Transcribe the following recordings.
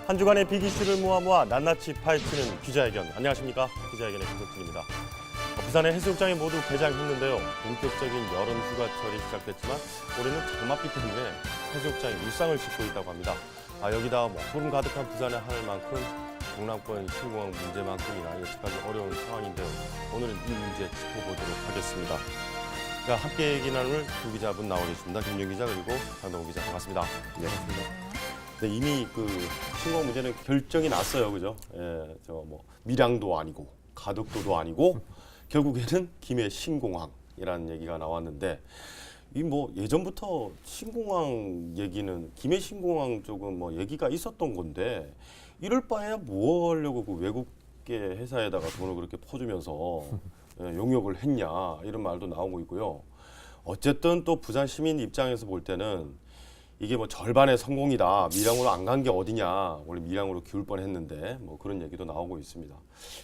한 주간의 빅 이슈를 모아 낱낱이 파헤치는 기자회견. 안녕하십니까? 기자회견의 김석진입니다. 부산의 해수욕장이 모두 개장했는데요. 본격적인 여름 휴가철이 시작됐지만 올해는 장맛비 때문에 해수욕장이 일상을 짓고 있다고 합니다. 여기다 소름 가득한 부산의 하늘만큼 동남권 신공항 문제만큼이나 예측하기 어려운 상황인데요. 오늘은 이 문제 짚어보도록 하겠습니다. 함께 얘기 나눌 두 기자분 나와 계십니다. 김윤 기자 그리고 장동훈 기자 반갑습니다. 네, 반갑습니다. 네, 이미 신공항 문제는 결정이 났어요, 그죠? 예, 밀양도 아니고 가덕도도 아니고 결국에는 김해 신공항이라는 얘기가 나왔는데 이 예전부터 신공항 얘기는 김해 신공항 쪽은 얘기가 있었던 건데 이럴 바에야 뭐 하려고 그 외국계 회사에다가 돈을 그렇게 퍼주면서 용역을 했냐 이런 말도 나오고 있고요. 어쨌든 또 부산 시민 입장에서 볼 때는 이게 절반의 성공이다. 밀양으로 안 간 게 어디냐. 원래 밀양으로 기울 뻔했는데 그런 얘기도 나오고 있습니다.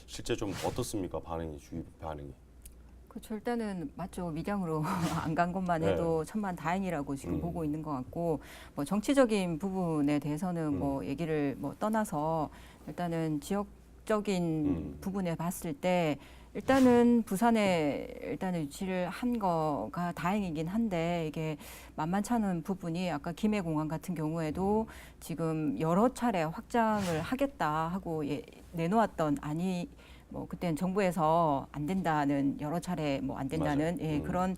실제 좀 어떻습니까? 주위 반응이. 그렇죠. 일단은 맞죠. 밀양으로 안 간 것만 해도 천만 다행이라고 지금 보고 있는 것 같고 정치적인 부분에 대해서는 얘기를 떠나서 일단은 지역적인 부분에 봤을 때 일단은 부산에 유치를 한 거가 다행이긴 한데 이게 만만치 않은 부분이 아까 김해공항 같은 경우에도 지금 여러 차례 확장을 하겠다 하고 내놓았던 그때는 정부에서 안 된다는 여러 차례 안 된다는 그런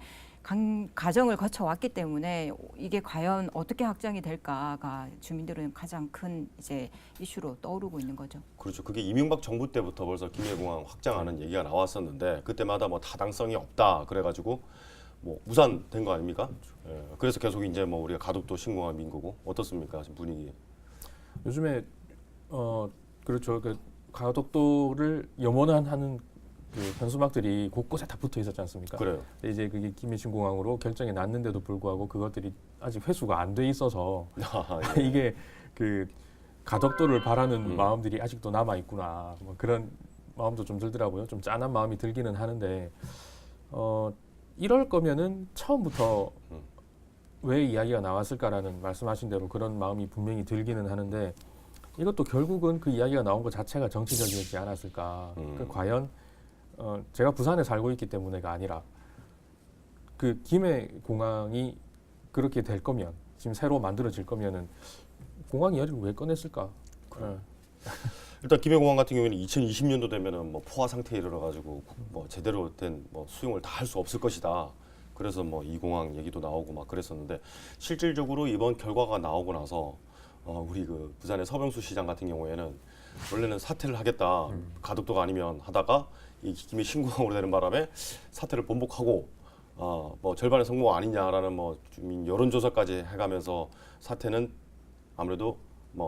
과정을 거쳐왔기 때문에 이게 과연 어떻게 확장이 될까가 주민들은 가장 큰 이제 이슈로 떠오르고 있는 거죠. 그렇죠. 그게 이명박 정부 때부터 벌써 김해공항 확장하는 얘기가 나왔었는데 그때마다 타당성이 없다 그래가지고 무산된 거 아닙니까? 예, 그래서 계속 이제 우리가 가덕도 신공항 민 거고 어떻습니까? 지금 분위기. 요즘에 그렇죠. 가덕도를 염원하는 현수막들이 곳곳에 다 붙어 있었지 않습니까? 그래요. 근데 이제 그게 김해 신공항으로 결정이 났는데도 불구하고 그것들이 아직 회수가 안 돼 있어서 예. 이게 가덕도를 바라는 마음들이 아직도 남아 있구나. 그런 마음도 좀 들더라고요. 좀 짠한 마음이 들기는 하는데 이럴 거면은 처음부터 왜 이야기가 나왔을까라는 말씀하신 대로 그런 마음이 분명히 들기는 하는데 이것도 결국은 그 이야기가 나온 것 자체가 정치적이지 않았을까. 과연 제가 부산에 살고 있기 때문에가 아니라 그 김해 공항이 그렇게 될 거면 지금 새로 만들어질 거면은 공항 이야기를 왜 꺼냈을까? 일단 김해공항 같은 경우에는 2020년도 되면은 포화 상태에 이르러가지고 제대로 된 수용을 다 할 수 없을 것이다. 그래서 이 공항 얘기도 나오고 그랬었는데 실질적으로 이번 결과가 나오고 나서 우리 부산의 서병수 시장 같은 경우에는 원래는 사퇴를 하겠다. 가덕도가 아니면 하다가 이 김해 신공항으로 되는 바람에 사퇴를 번복하고 절반의 성공 아니냐라는 주민 여론조사까지 해가면서 사퇴는 아무래도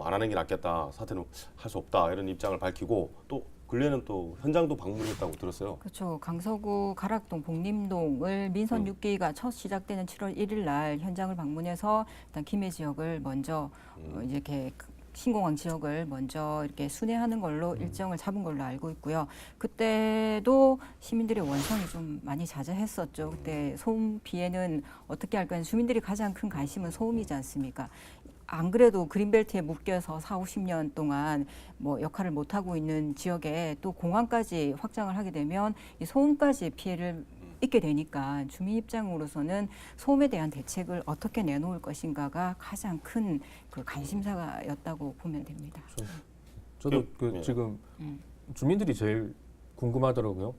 안 하는 게 낫겠다. 사퇴는 할 수 없다. 이런 입장을 밝히고 또 근래는 또 현장도 방문했다고 들었어요. 그렇죠. 강서구 가락동 복림동을 민선 6기가 첫 시작되는 7월 1일 날 현장을 방문해서 일단 김해 지역을 먼저 이렇게 신공항 지역을 먼저 이렇게 순회하는 걸로 일정을 잡은 걸로 알고 있고요. 그때도 시민들의 원성이 좀 많이 자제했었죠. 그때 소음 피해는 어떻게 할까? 주민들이 가장 큰 관심은 소음이지 않습니까? 안 그래도 그린벨트에 묶여서 4, 50년 동안 역할을 못하고 있는 지역에 또 공항까지 확장을 하게 되면 이 소음까지 피해를 입게 되니까 주민 입장으로서는 소음에 대한 대책을 어떻게 내놓을 것인가가 가장 큰 관심사였다고 보면 됩니다. 저도 지금 주민들이 제일 궁금하더라고요.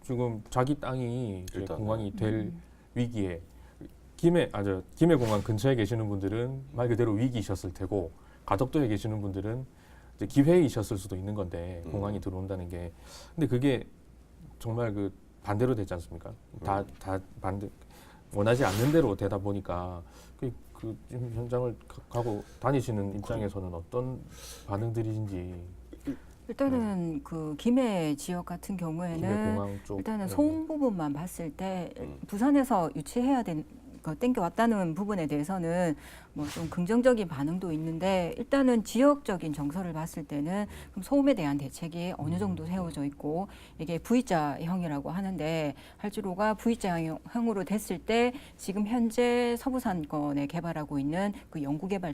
지금 자기 땅이 공항이 될 위기에 김해 공항 근처에 계시는 분들은 말 그대로 위기이셨을 테고 가덕도에 계시는 분들은 이제 기회이셨을 수도 있는 건데 공항이 들어온다는 게 근데 그게 정말 반대로 되지 않습니까? 다 반대 원하지 않는 대로 되다 보니까 지금 현장을 가고 다니시는 입장에서는 어떤 반응들인지 일단은 김해 지역 같은 경우에는 김해 공항 쪽 일단은 소음 부분만 봤을 때 부산에서 유치해야 된 땡겨왔다는 부분에 대해서는 뭐 좀 긍정적인 반응도 있는데 일단은 지역적인 정서를 봤을 때는 그럼 소음에 대한 대책이 어느 정도 세워져 있고 이게 V자형이라고 하는데 활주로가 V자형으로 됐을 때 지금 현재 서부산권에 개발하고 있는 그 연구개발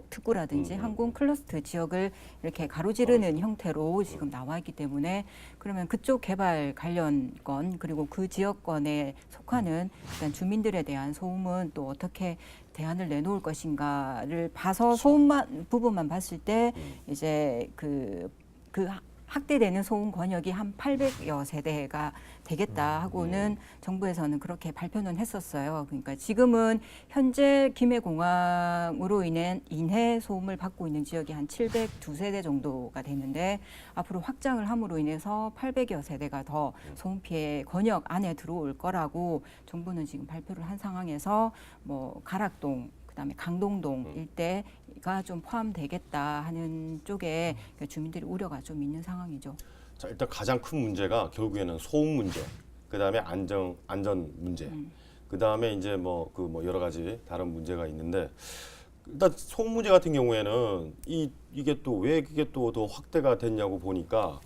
특구라든지 항공 클러스터 지역을 이렇게 가로지르는 형태로 지금 나와 있기 때문에 그러면 그쪽 개발 관련권 그리고 그 지역권에 속하는 일단 주민들에 대한 소음은 또 어떻게 대안을 내놓을 것인가를 봐서 소음만 부분만 봤을 때 이제 그 확대되는 소음 권역이 한 800여 세대가 되겠다 하고는 정부에서는 그렇게 발표는 했었어요. 그러니까 지금은 현재 김해공항으로 인해 소음을 받고 있는 지역이 한 702세대 정도가 되는데 앞으로 확장을 함으로 인해서 800여 세대가 더 소음 피해 권역 안에 들어올 거라고 정부는 지금 발표를 한 상황에서 뭐 가락동 그다음에 강동동 일대가 좀 포함되겠다 하는 쪽에 주민들이 우려가 좀 있는 상황이죠. 자, 일단 가장 큰 문제가 결국에는 소음 문제, 그다음에 안전 문제, 그다음에 이제 뭐 여러 가지 다른 문제가 있는데 일단 소음 문제 같은 경우에는 이게 또 왜 그게 또 더 확대가 됐냐고 보니까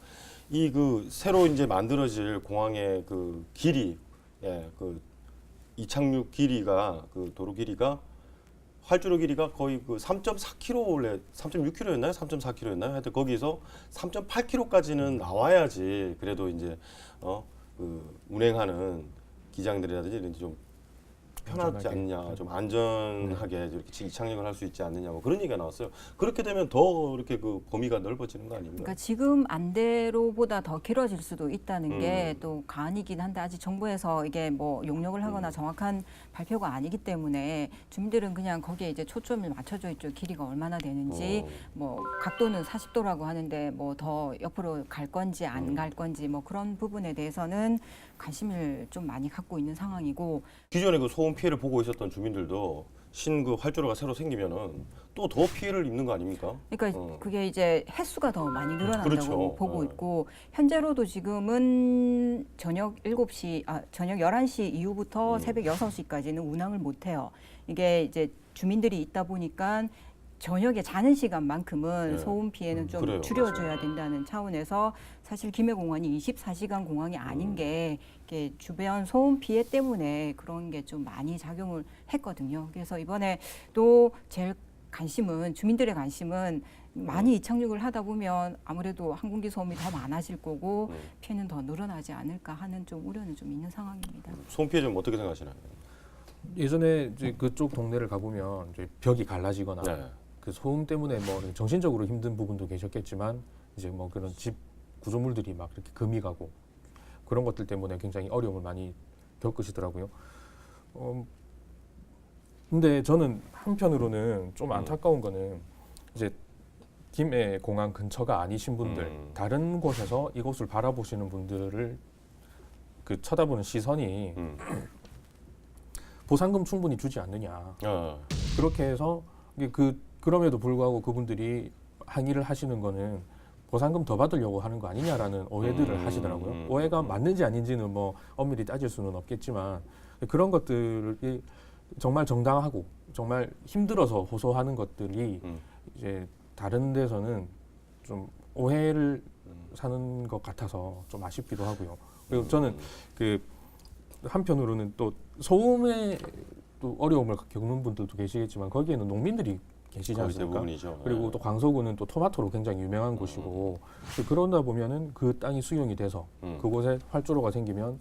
이 그 새로 이제 만들어질 공항의 그 길이, 그 이착륙 길이가 그 도로 길이가 활주로 길이가 거의 그 3.4km 원래 3.6km였나요? 3.4km였나요? 하여튼 거기서 3.8km까지는 나와야지 그래도 이제 그 운행하는 기장들이라든지 이런 좀 편하지 안전하게. 않냐, 좀 안전하게 이렇게 이착륙을 할 수 있지 않느냐고 그런 얘기가 나왔어요. 그렇게 되면 더 이렇게 그 범위가 넓어지는 거 아닙니까? 그러니까 지금 안대로보다 더 길어질 수도 있다는 게 또 가안이긴 한데 아직 정부에서 이게 뭐 용역을 하거나 정확한 발표가 아니기 때문에 주민들은 그냥 거기에 이제 초점을 맞춰져 있죠. 길이가 얼마나 되는지 뭐 각도는 40도라고 하는데 뭐 더 옆으로 갈 건지 안 갈 건지 뭐 그런 부분에 대해서는 관심을 좀 많이 갖고 있는 상황이고 기존에 그 소음 피해를 보고 있었던 주민들도 그 활주로가 새로 생기면은 또 더 피해를 입는 거 아닙니까? 그러니까 그게 이제 횟수가 더 많이 늘어난다고 그렇죠. 보고 있고 현재로도 지금은 저녁 11시 이후부터 새벽 6시까지는 운항을 못 해요. 이게 이제 주민들이 있다 보니까 저녁에 자는 시간만큼은 소음 피해는 좀 그래요. 줄여줘야 된다는 차원에서 사실 김해공항이 24시간 공항이 아닌 게 이게 주변 소음 피해 때문에 그런 게 좀 많이 작용을 했거든요. 그래서 이번에 또 제일 주민들의 관심은 많이 이착륙을 하다 보면 아무래도 항공기 소음이 더 많아질 거고 피해는 더 늘어나지 않을까 하는 좀 우려는 좀 있는 상황입니다. 소음 피해 좀 어떻게 생각하시나요? 예전에 이제 그쪽 동네를 가보면 이제 벽이 갈라지거나 네. 그 소음 때문에 뭐 정신적으로 힘든 부분도 계셨겠지만 이제 뭐 그런 집 구조물들이 막 이렇게 금이 가고 그런 것들 때문에 굉장히 어려움을 많이 겪으시더라고요. 근데 저는 한편으로는 좀 안타까운 거는 이제 김해 공항 근처가 아니신 분들, 다른 곳에서 이곳을 바라보시는 분들을 그 쳐다보는 시선이 보상금 충분히 주지 않느냐. 그렇게 해서 그럼에도 불구하고 그분들이 항의를 하시는 거는 보상금 더 받으려고 하는 거 아니냐라는 오해들을 하시더라고요. 오해가 맞는지 아닌지는 뭐 엄밀히 따질 수는 없겠지만 그런 것들이 정말 정당하고 정말 힘들어서 호소하는 것들이 이제 다른 데서는 좀 오해를 사는 것 같아서 좀 아쉽기도 하고요. 그리고 저는 그 한편으로는 또 소음에 또 어려움을 겪는 분들도 계시겠지만 거기에는 농민들이 계시지 거의 않습니까? 대부분이죠. 그리고 또 광서구는 또 토마토로 굉장히 유명한 곳이고 그러다 보면은 그 땅이 수용이 돼서 그곳에 활주로가 생기면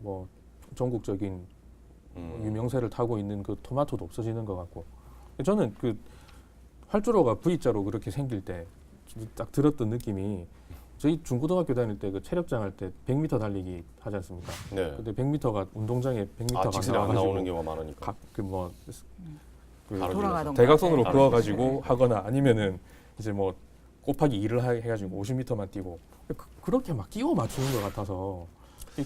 뭐 전국적인 유명세를 타고 있는 그 토마토도 없어지는 것 같고 저는 그 활주로가 V자로 그렇게 생길 때 딱 들었던 느낌이 저희 중고등학교 다닐 때 그 체력장 할 때 100m 달리기 하지 않습니까? 네. 근데 100m가 운동장에 100m가 직선이 안 나오는 경우가 많으니까. 돌아가던가. 대각선으로 네. 그어가지고 하거나 아니면은 이제 뭐 곱하기 2를 해가지고 50m만 뛰고 그렇게 막 끼워 맞추는 것 같아서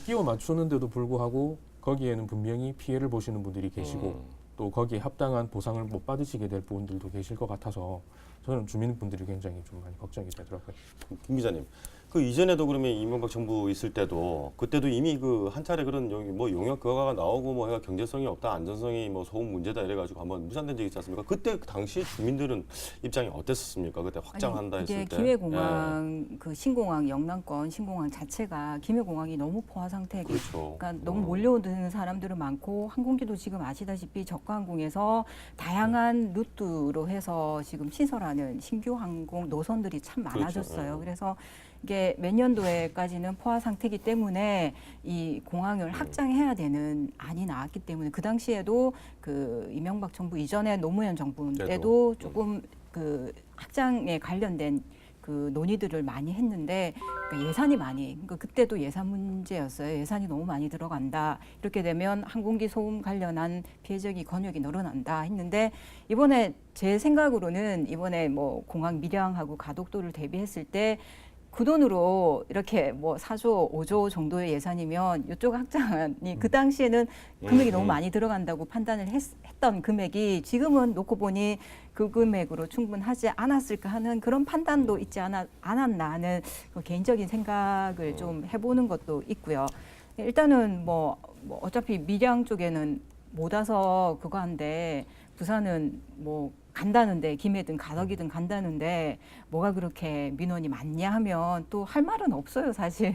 끼워 맞추는데도 불구하고 거기에는 분명히 피해를 보시는 분들이 계시고 또 거기에 합당한 보상을 못 받으시게 될 분들도 계실 것 같아서 저는 주민분들이 굉장히 좀 많이 걱정이 되더라고요. 김 기자님, 그 이전에도 그러면 이명박 정부 있을 때도 그때도 이미 그 한 차례 그런 여기 뭐 용역 결과가 나오고 뭐 해가 경제성이 없다, 안전성이 뭐 소음 문제다 이래가지고 한번 무산된 적이 있지 않습니까? 그때 당시 주민들은 입장이 어땠었습니까? 그때 확장한다 했을 이게 때. 김해공항 그 신공항 영남권 신공항 자체가 김해공항이 너무 포화 상태고 그렇죠. 그러니까 너무 몰려오는 사람들은 많고 항공기도 지금 아시다시피 저가항공에서 다양한 루트로 해서 지금 신설하는 신규 항공 노선들이 참 많아졌어요. 그렇죠. 그래서 이게 몇 년도에까지는 포화 상태이기 때문에 이 공항을 확장해야 되는 안이 나왔기 때문에 그 당시에도 그 이명박 정부 이전에 노무현 정부 때도 조금 그 확장에 관련된 그 논의들을 많이 했는데 그러니까 예산이 많이 그러니까 그때도 예산 문제였어요. 예산이 너무 많이 들어간다. 이렇게 되면 항공기 소음 관련한 피해적인 권역이 늘어난다 했는데 이번에 제 생각으로는 이번에 뭐 공항 밀양하고 가덕도를 대비했을 때 그 돈으로 이렇게 뭐 4조, 5조 정도의 예산이면 이쪽 확장이 그 당시에는 금액이 너무 많이 들어간다고 판단을 했던 금액이 지금은 놓고 보니 그 금액으로 충분하지 않았을까 하는 그런 판단도 있지 않았나 하는 그 개인적인 생각을 좀 해보는 것도 있고요. 일단은 뭐 어차피 밀양 쪽에는 못 와서 그거 한데 부산은 뭐 간다는데 김해든 가덕이든 간다는데 뭐가 그렇게 민원이 많냐 하면 또 할 말은 없어요 사실.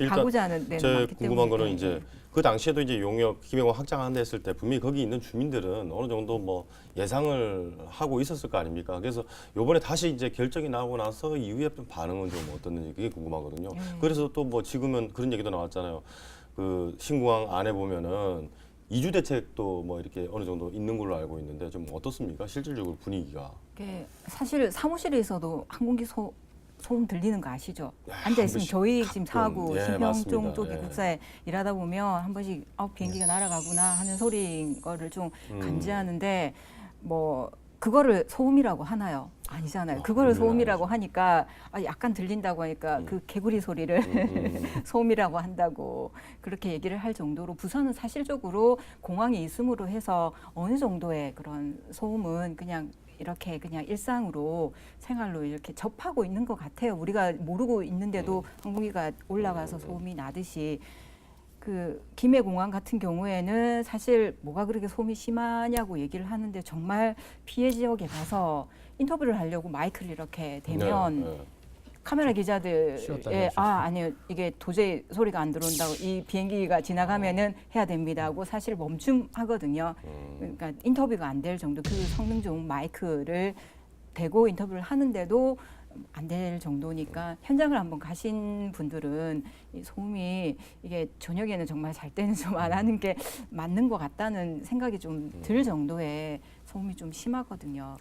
가고자 하는 데는 제 많기 궁금한 때문에. 거는 이제 그 당시에도 이제 용역 김해공항 확장한다 했을 때 분명히 거기 있는 주민들은 어느 정도 뭐 예상을 하고 있었을 거 아닙니까? 그래서 요번에 다시 이제 결정이 나오고 나서 이후에 좀 반응은 좀 어떻는지 그게 궁금하거든요. 그래서 또 뭐 지금은 그런 얘기도 나왔잖아요. 그 신공항 안에 보면은 이주 대책도 뭐 이렇게 어느 정도 있는 걸로 알고 있는데 좀 어떻습니까? 실질적으로 분위기가. 이게 사실 사무실에 있어도 항공기 소음 들리는 거 아시죠? 앉아 있으면 번씩 저희 지금 사하고 예, 신평 맞습니다. 쪽에 예. 국사에 일하다 보면 한 번씩 비행기가 날아가구나 하는 소리인 거를 좀 감지하는데 뭐 그거를 소음이라고 하나요? 아니잖아요. 그거를 그건 소음이라고 하니까 약간 들린다고 하니까 그 개구리 소리를 소음이라고 한다고 그렇게 얘기를 할 정도로 부산은 사실적으로 공항이 있음으로 해서 어느 정도의 그런 소음은 그냥 이렇게 그냥 일상으로 생활로 이렇게 접하고 있는 것 같아요. 우리가 모르고 있는데도 항공기가 올라가서 소음이 나듯이 그 김해공항 같은 경우에는 사실 뭐가 그렇게 소음이 심하냐고 얘기를 하는데 정말 피해 지역에 가서 인터뷰를 하려고 마이크를 이렇게 대면 네. 카메라 쉬었다고 기자들의 아니요 이게 도저히 소리가 안 들어온다고 이 비행기가 지나가면은 해야 됩니다 하고 사실 멈춤하거든요. 그러니까 인터뷰가 안 될 정도 그 성능 좋은 마이크를 대고 인터뷰를 하는데도 안 될 정도니까 현장을 한번 가신 분들은 이 소음이 이게 저녁에는 정말 잘 때는 좀 안 하는 게 맞는 것 같다는 생각이 좀 들 정도의 소음이 좀 심하거든요.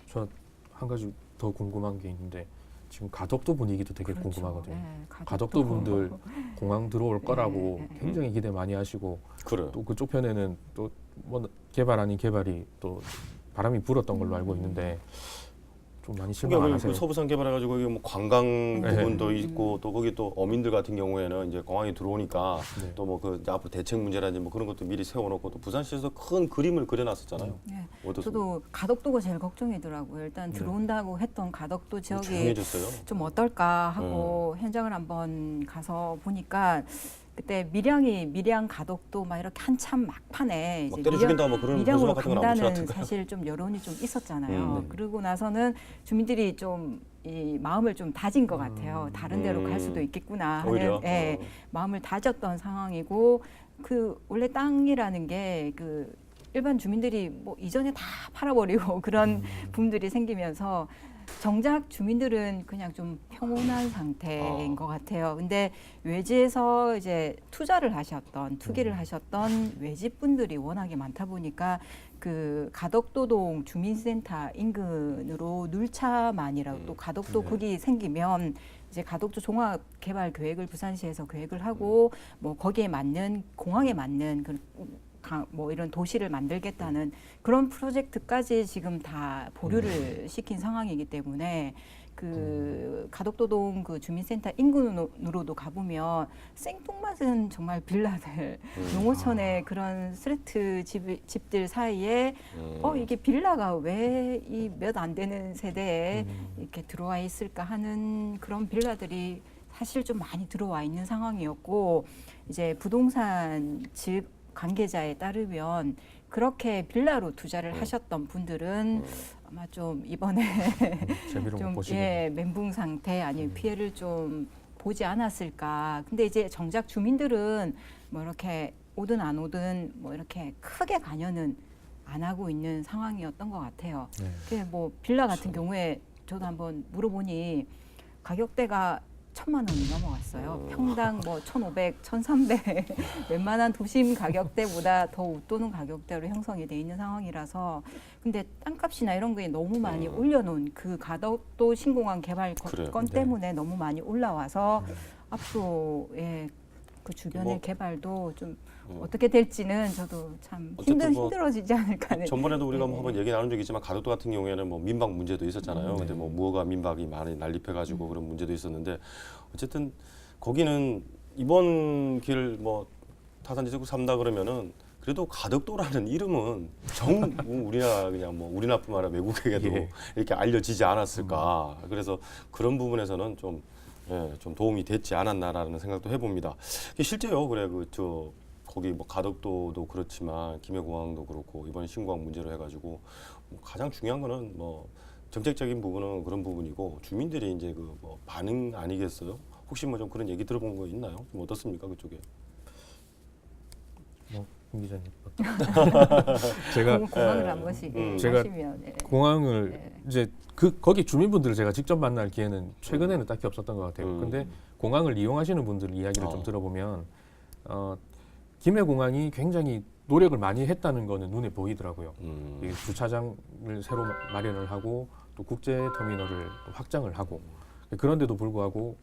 저 한 가지 더 궁금한 게 있는데 지금 가덕도 분위기도 되게 그렇죠. 궁금하거든요. 네, 가덕도 분들 공항 들어올 거라고 네. 굉장히 기대 많이 하시고 그래요. 또 그쪽 편에는 또 뭐 개발 아닌 개발이 또 바람이 불었던 걸로 알고 있는데 좀 많이 실망 안 하세요? 그 서부산 개발해가지고 거기 뭐 관광 네. 부분도 있고 또 거기 또 어민들 같은 경우에는 이제 공항에 들어오니까 네. 또 뭐 그 앞으로 대책 문제라든지 뭐 그런 것도 미리 세워놓고 또 부산시에서 큰 그림을 그려놨었잖아요. 네. 어떻습니까? 저도 가덕도가 제일 걱정이더라고요. 일단 들어온다고 했던 가덕도 지역이 조용해졌어요. 좀 어떨까 하고 현장을 한번 가서 보니까 그때 밀양 가덕도 막 이렇게 한참 막판에 막 때려 죽인다 뭐 그런 밀양으로 같은 건 안 간다는 붙여놨던가요? 사실 좀 여론이 좀 있었잖아요. 네. 그러고 나서는 주민들이 좀 이 마음을 좀 다진 것 같아요. 다른 데로 갈 수도 있겠구나 하는 오히려? 마음을 다졌던 상황이고 그 원래 땅이라는 게 그 일반 주민들이 뭐 이전에 다 팔아버리고 그런 부분들이 생기면서 정작 주민들은 그냥 좀 평온한 상태인 것 같아요. 근데 외지에서 이제 투기를 하셨던 외지분들이 워낙에 많다 보니까 그 가덕도동 주민센터 인근으로 눌차만이라고 또 가덕도 거기 생기면 이제 가덕도 종합개발 계획을 부산시에서 계획을 하고 뭐 거기에 맞는 공항에 맞는 뭐 이런 도시를 만들겠다는 그런 프로젝트까지 지금 다 보류를 시킨 상황이기 때문에 그 가덕도동 그 주민센터 인근으로도 가보면 생뚱맞은 정말 빌라들 농어촌의 그런 스트레트 집들 사이에 이게 빌라가 왜 이 몇 안 되는 세대에 이렇게 들어와 있을까 하는 그런 빌라들이 사실 좀 많이 들어와 있는 상황이었고 이제 부동산 집 관계자에 따르면 그렇게 빌라로 투자를 하셨던 분들은 아마 좀 이번에 재미로 못 좀 보시네. 멘붕 상태 아니면 피해를 좀 보지 않았을까. 근데 이제 정작 주민들은 뭐 이렇게 오든 안 오든 뭐 이렇게 크게 관여는 안 하고 있는 상황이었던 것 같아요. 네. 그 뭐 빌라 같은 경우에 저도 한번 물어보니 가격대가 1,000만 원이 넘어갔어요. 평당 뭐 1,500, 1,300 웬만한 도심 가격대보다 더 웃도는 가격대로 형성이 돼 있는 상황이라서 근데 땅값이나 이런 게 너무 많이 올려놓은 그 가덕도 신공항 개발 그래요. 건 네. 때문에 너무 많이 올라와서 앞으로의 그 주변의 뭐, 개발도 좀 어떻게 될지는 저도 참 어쨌든 뭐 힘들어지지 않을까 하는. 전번에도 우리가 네. 뭐 한번 얘기 나눈 적이 있지만 가덕도 같은 경우에는 뭐 민박 문제도 있었잖아요. 근데 네. 뭐 무허가 민박이 많이 난립해가지고 그런 문제도 있었는데 어쨌든 거기는 이번 길 뭐 타산지구 삼다 그러면은 그래도 가덕도라는 이름은 우리나라 그냥 뭐 우리나라뿐만 아니라 외국에게도 예. 이렇게 알려지지 않았을까. 그래서 그런 부분에서는 좀 좀 도움이 됐지 않았나라는 생각도 해봅니다. 실제요, 그래 그 거기 뭐 가덕도도 그렇지만 김해공항도 그렇고 이번 신공항 문제로 해가지고 뭐 가장 중요한 거는 뭐 정책적인 부분은 그런 부분이고 주민들이 이제 그 뭐 반응 아니겠어요? 혹시 뭐 좀 그런 얘기 들어본 거 있나요? 좀 어떻습니까 그쪽에? 김 기자님. 제가 공항을 한 번씩 제가 하시면 공항을 네. 이제 거기 주민분들을 제가 직접 만날 기회는 최근에는 딱히 없었던 것 같아요. 근데 공항을 이용하시는 분들 이야기를 좀 들어보면 김해공항이 굉장히 노력을 많이 했다는 거는 눈에 보이더라고요. 이 주차장을 새로 마련을 하고 또 국제터미널을 확장을 하고 그런데도 불구하고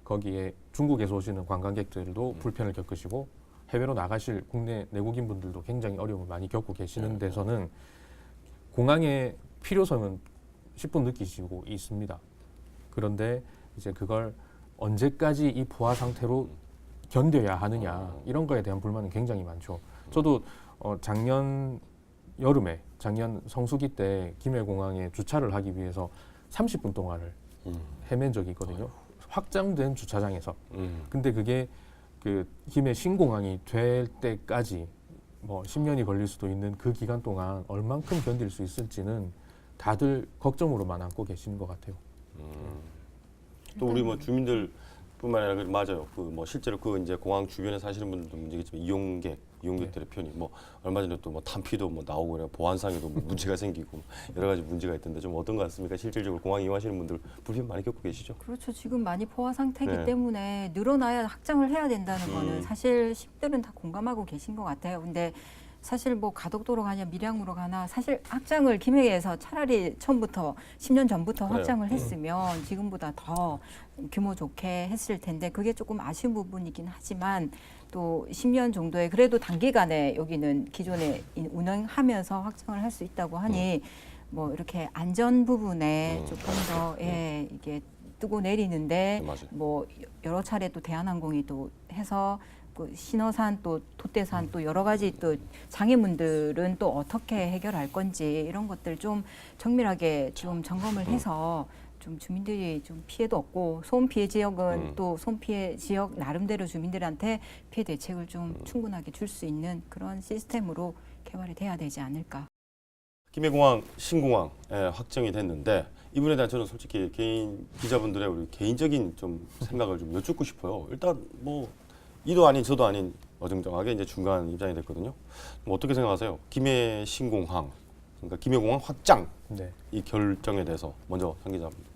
거기에 중국에서 오시는 관광객들도 불편을 겪으시고 해외로 나가실 국내 내국인 분들도 굉장히 어려움을 많이 겪고 계시는 데서는 공항의 필요성은 10분 느끼시고 있습니다. 그런데 이제 그걸 언제까지 이 포화 상태로 견뎌야 하느냐 이런 거에 대한 불만은 굉장히 많죠. 저도 작년 여름에 작년 성수기 때 김해공항에 주차를 하기 위해서 30분 동안을 헤맨 적이 있거든요. 확장된 주차장에서. 근데 그게 그 김해 신공항이 될 때까지 뭐 10년이 걸릴 수도 있는 그 기간 동안 얼만큼 견딜 수 있을지는 다들 걱정으로만 안고 계시는 것 같아요. 또 우리 뭐 주민들뿐만 아니라 맞아요. 그 뭐 실제로 그 이제 공항 주변에 사시는 분들도 문제겠지만 이용객들의 편이 뭐 얼마 전에 또 뭐 탄피도 뭐 나오고 그래 보안상에도 뭐 문제가 생기고 여러 가지 문제가 있던데 좀 어떤 것 같습니까? 실질적으로 공항 이용하시는 분들 불편 많이 겪고 계시죠? 그렇죠. 지금 많이 포화 상태이기 네. 때문에 늘어나야 확장을 해야 된다는 거는 사실 시민들은 다 공감하고 계신 것 같아요. 근데 사실 뭐 가덕도로 가냐 밀양으로 가나 사실 확장을 김해에서 차라리 처음부터 10년 전부터 그래요. 확장을 했으면 지금보다 더 규모 좋게 했을 텐데 그게 조금 아쉬운 부분이긴 하지만 또 10년 정도의 그래도 단기간에 여기는 기존에 운영하면서 확장을 할 수 있다고 하니 뭐 이렇게 안전 부분에 조금 더 이게 뜨고 내리는데 맞아요. 뭐 여러 차례 또 대한항공이 또 해서 그 신어산 또 돛대산 또 여러 가지 또 장애물들은 또 어떻게 해결할 건지 이런 것들 좀 정밀하게 좀 점검을 해서 좀 주민들이 좀 피해도 없고 소음 피해 지역은 또 소음 피해 지역 나름대로 주민들한테 피해 대책을 좀 충분하게 줄 수 있는 그런 시스템으로 개발이 돼야 되지 않을까. 김해공항 신공항 확정이 됐는데 이분에 대한 저는 솔직히 개인 기자분들의 우리 개인적인 좀 생각을 좀 여쭙고 싶어요. 일단 뭐 이도 아닌 저도 아닌 어정쩡하게 이제 중간 입장이 됐거든요. 뭐 어떻게 생각하세요? 김해 신공항 그러니까 김해공항 확장 네. 이 결정에 대해서 먼저 한 기자입니다.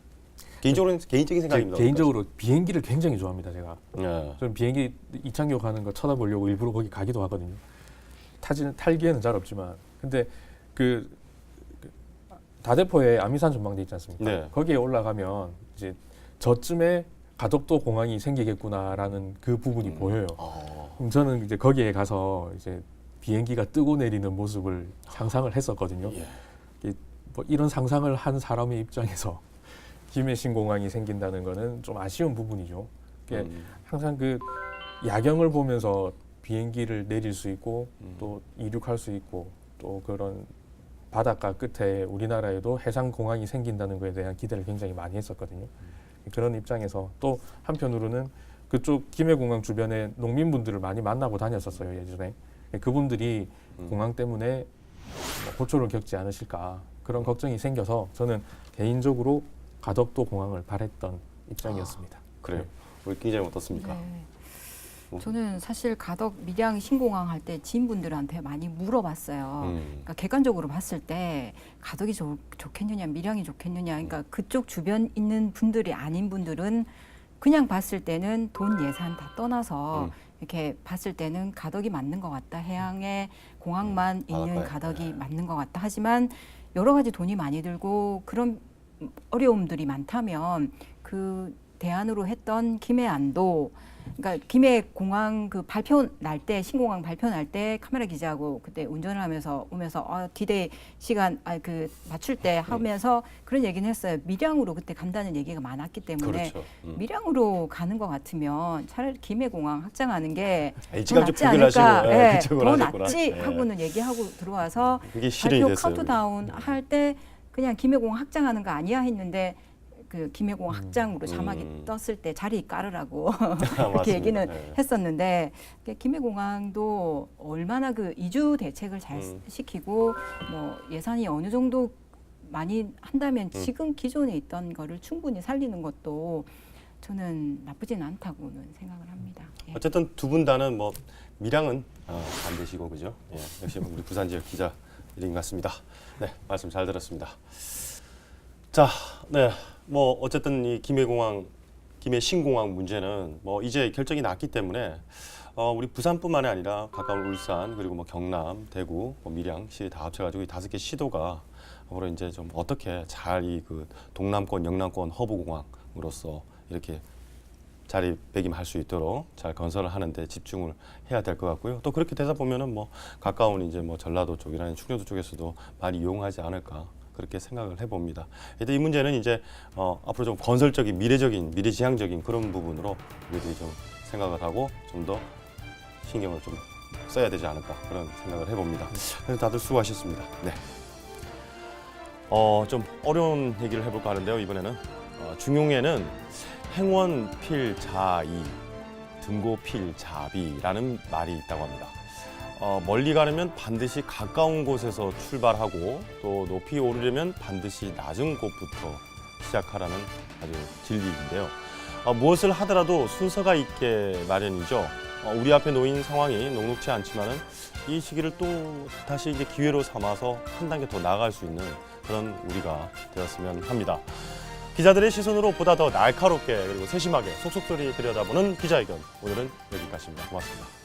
개인적으로는 개인적인 생각입니다. 개인적으로 비행기를 굉장히 좋아합니다. 제가. 예. 저는 비행기 이창교 가는 거 쳐다보려고 일부러 거기 가기도 하거든요. 탈 기회는 잘 없지만 근데 그 다대포에 아미산 전망대 있지 않습니까? 네. 거기에 올라가면 이제 저쯤에 가덕도 공항이 생기겠구나라는 그 부분이 보여요. 그럼 저는 이제 거기에 가서 이제 비행기가 뜨고 내리는 모습을 상상을 했었거든요. 예. 뭐 이런 상상을 한 사람의 입장에서 김해 신공항이 생긴다는 거는 좀 아쉬운 부분이죠. 항상 그 야경을 보면서 비행기를 내릴 수 있고 또 이륙할 수 있고 또 그런 바닷가 끝에 우리나라에도 해상 공항이 생긴다는 거에 대한 기대를 굉장히 많이 했었거든요. 그런 입장에서 또 한편으로는 그쪽 김해공항 주변에 농민분들을 많이 만나고 다녔었어요 예전에. 그분들이 공항 때문에 호초를 겪지 않으실까 그런 걱정이 생겨서 저는 개인적으로 가덕도 공항을 바랬던 입장이었습니다. 그래요. 우리 기자님 어떻습니까? 네. 저는 사실 가덕 밀양 신공항 할 때 지인분들한테 많이 물어봤어요. 그러니까 객관적으로 봤을 때 가덕이 좋겠느냐, 밀양이 좋겠느냐. 그러니까 그쪽 주변 있는 분들이 아닌 분들은 그냥 봤을 때는 돈 예산 다 떠나서 이렇게 봤을 때는 가덕이 맞는 것 같다. 해양에 공항만 있는 바닷가에. 가덕이 맞는 것 같다. 하지만 여러 가지 돈이 많이 들고 그런 어려움들이 많다면 그 대안으로 했던 김해안도 그러니까 김해공항 그 발표 날 때 신공항 발표 날 때 카메라 기자하고 그때 운전을 하면서 오면서 디데이 시간 그 맞출 때 하면서 그런 얘기는 했어요. 밀양으로 그때 간다는 얘기가 많았기 때문에 그렇죠. 밀양으로 가는 것 같으면 차라리 김해공항 확장하는 게 더 일찌감치 낫지 포기를 않을까, 하시고, 예, 그쪽으로 더 하셨구나. 낫지 예. 하고는 얘기하고 들어와서 그게 실현이 발표 됐어요. 카운트다운 할 때 그냥 김해공항 확장하는 거 아니야 했는데 그 김해공항 확장으로 자막이 떴을 때 자리 깔으라고 맞습니다. 이렇게 얘기는 예. 했었는데 김해공항도 얼마나 그 이주 대책을 잘 시키고 뭐 예산이 어느 정도 많이 한다면 지금 기존에 있던 거를 충분히 살리는 것도 저는 나쁘진 않다고는 생각을 합니다. 예. 어쨌든 두 분 다는 뭐 밀양은 안 되시고 그죠? 예, 역시 우리 부산 지역 기자 이런 것 같습니다. 네, 말씀 잘 들었습니다. 자, 네, 뭐 어쨌든 이 김해 신공항 문제는 뭐 이제 결정이 났기 때문에 우리 부산뿐만이 아니라 가까운 울산 그리고 뭐 경남, 대구, 뭐 밀양시 다 합쳐가지고 이 5개 시도가 앞으로 이제 좀 어떻게 잘 이 그 동남권, 영남권 허브 공항으로서 이렇게 자리매김할 수 있도록 잘 건설을 하는데 집중을 해야 될 것 같고요. 또 그렇게 되다 보면은 뭐 가까운 이제 뭐 전라도 쪽이나 충청도 쪽에서도 많이 이용하지 않을까 그렇게 생각을 해봅니다. 일단 이 문제는 이제 앞으로 좀 건설적인 미래지향적인 그런 부분으로 우리들이 좀 생각을 하고 좀 더 신경을 좀 써야 되지 않을까 그런 생각을 해봅니다. 다들 수고하셨습니다. 네. 좀 어려운 얘기를 해볼까 하는데요. 이번에는 중용에는 행원필자이, 등고필자비라는 말이 있다고 합니다. 멀리 가려면 반드시 가까운 곳에서 출발하고 또 높이 오르려면 반드시 낮은 곳부터 시작하라는 아주 진리인데요. 무엇을 하더라도 순서가 있게 마련이죠. 우리 앞에 놓인 상황이 녹록지 않지만은 이 시기를 또 다시 이제 기회로 삼아서 한 단계 더 나아갈 수 있는 그런 우리가 되었으면 합니다. 기자들의 시선으로 보다 더 날카롭게 그리고 세심하게 속속들이 들여다보는 기자회견 오늘은 여기까지입니다. 고맙습니다.